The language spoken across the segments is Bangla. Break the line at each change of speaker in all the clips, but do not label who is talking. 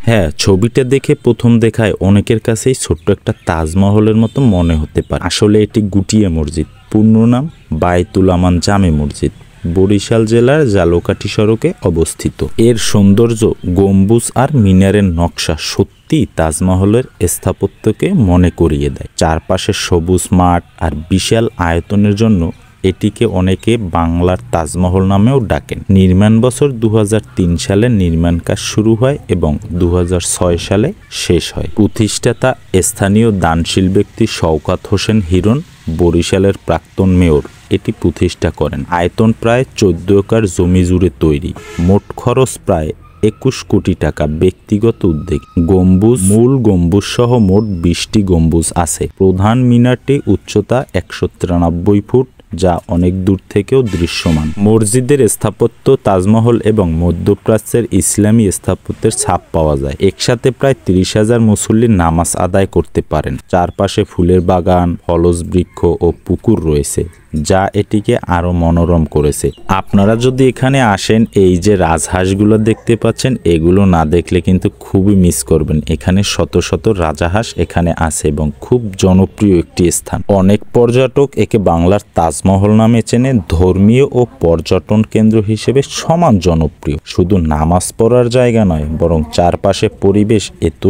হ্যাঁ, ছবিটা দেখে প্রথম দেখায় অনেকের কাছেই ছোট্ট একটা তাজমহলের মতো মনে হতে পারে। আসলে এটি গুটিয়া মসজিদ, পূর্ণ নাম বায়তুল আমান জামে মসজিদ, বরিশাল জেলার জালকাঠি সড়কে অবস্থিত। এর সৌন্দর্য, গম্বুজ আর মিনারের নকশা সত্যি তাজমহলের স্থাপত্যকে মনে করিয়ে দেয়। চারপাশে সবুজ মাঠ আর বিশাল আয়তনের জন্য এটিকে অনেকে বাংলার তাজমহল নামেও ডাকেন। নির্মাণ বছর 2003 সালে নির্মাণ কাজ শুরু হয় এবং 2006 সালে শেষ হয়। প্রতিষ্ঠাতা স্থানীয় দানশীল ব্যক্তি শওকাত হোসেন হিরণ, বরিশালের প্রাক্তন মেয়র এটি প্রতিষ্ঠা করেন। আয়তন প্রায় 14 একর জমি জুড়ে তৈরি। মোট খরচ প্রায় 21 কোটি টাকা ব্যক্তিগত উদ্যোগ। গম্বুজ, মূল গম্বুজ সহ মোট 20টি গম্বুজ আছে। প্রধান মিনারটি উচ্চতা 193 ফুট, যা অনেক দূর থেকেও দৃশ্যমান। মসজিদের স্থাপত্য তাজমহল এবং মধ্যপ্রাচ্যের ইসলামী স্থাপত্যের ছাপ পাওয়া যায়। একসাথে প্রায় 30,000 মুসল্লি নামাজ আদায় করতে পারেন। চারপাশে ফুলের বাগান, ফলজ বৃক্ষ ও পুকুর রয়েছে, যা এটিকে আরো মনোরম করেছে। আপনারা যদি এখানে আসেন, এই যে রাজহাঁসগুলো দেখতে পাচ্ছেন, এগুলো না দেখলে কিন্তু খুবই মিস করবেন। এখানে শত শত রাজহাঁস এখানে আছে এবং খুব জনপ্রিয় একটি স্থান। অনেক পর্যটক একে বাংলার তাজমহল নামে চেনে। ধর্মীয় ও পর্যটন কেন্দ্র হিসেবে সমান জনপ্রিয়। শুধু নামাজ পড়ার জায়গা নয়, বরং চারপাশে পরিবেশ এত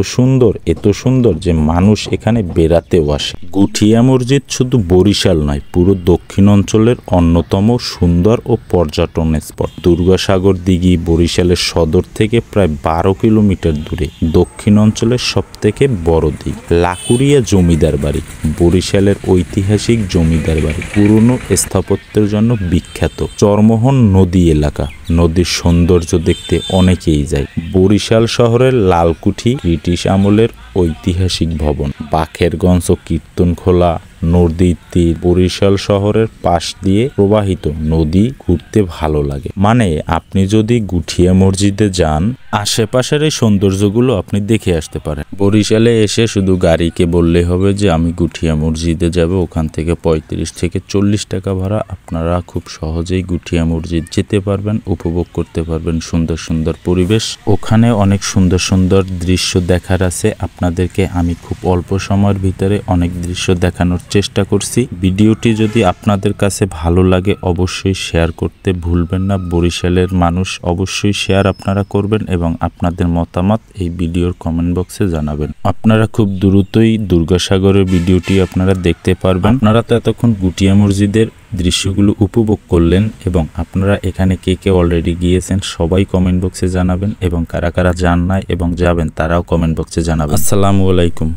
সুন্দর যে মানুষ এখানে বেড়াতেও আসে। গুঠিয়া মসজিদ শুধু বরিশাল নয়, পুরো দক্ষিণ অঞ্চলের অন্যতম সুন্দর ও পর্যটন স্পট। দুর্গাসাগর দিঘি বরিশালের সদর থেকে প্রায় 12 কিলোমিটার দূরে। দক্ষিণ অঞ্চলের সবথেকে বড় দিঘি। লাকুরিয়া জমিদার বাড়ি বরিশালের ঐতিহাসিক জমিদার বাড়ি, পুরনো স্থাপত্যের জন্য বিখ্যাত। চরমোহন নদী এলাকা, নদীর সৌন্দর্য দেখতে অনেকেই যায়। বরিশাল শহরের লালকুঠি ব্রিটিশ আমলের ঐতিহাসিক ভবন। বাখেরগঞ্জ ও কীর্তনখোলা নদীর তীর। বরিশাল শহরের পাশ দিয়ে প্রবাহিত নদী ঘুরতে ভালো লাগে। মানে আপনি যদি গুঠিয়া মসজিদে যান, আশেপাশের এই সৌন্দর্যগুলো আপনি দেখে আসতে পারেন। বরিশালে এসে শুধু গাড়িকে বললে হবে যে আমি গুঠিয়া মসজিদে যাব, ওখান থেকে 35 থেকে 40 টাকা ভাড়া, আপনারা খুব সহজেই গুঠিয়া মসজিদ যেতে পারবেন, উপভোগ করতে পারবেন সুন্দর সুন্দর পরিবেশ। ওখানে অনেক সুন্দর সুন্দর দৃশ্য দেখার আছে। আপনাদেরকে আমি খুব অল্প সময়ের ভিতরে অনেক দৃশ্য দেখানোর চেষ্টা করছি। ভিডিওটি যদি আপনাদের কাছে ভালো লাগে অবশ্যই শেয়ার করতে ভুলবেন না। বরিশালের মানুষ অবশ্যই শেয়ার আপনারা করবেন এবং আপনাদের মতামত এই ভিডিওর কমেন্ট বক্সে জানাবেন। আপনারা খুব দ্রুতই দুর্গাসাগরের ভিডিওটি আপনারা দেখতে পারবেন। আপনারা তো এতক্ষণ গুটিয়া মসজিদের দৃশ্যগুলো উপভোগ করলেন এবং আপনারা এখানে কে কে অলরেডি গিয়েছেন সবাই কমেন্ট বক্সে জানাবেন এবং কারা কারা যান নাই এবং যাবেন তারাও কমেন্ট বক্সে জানাবেন। আসসালামু আলাইকুম।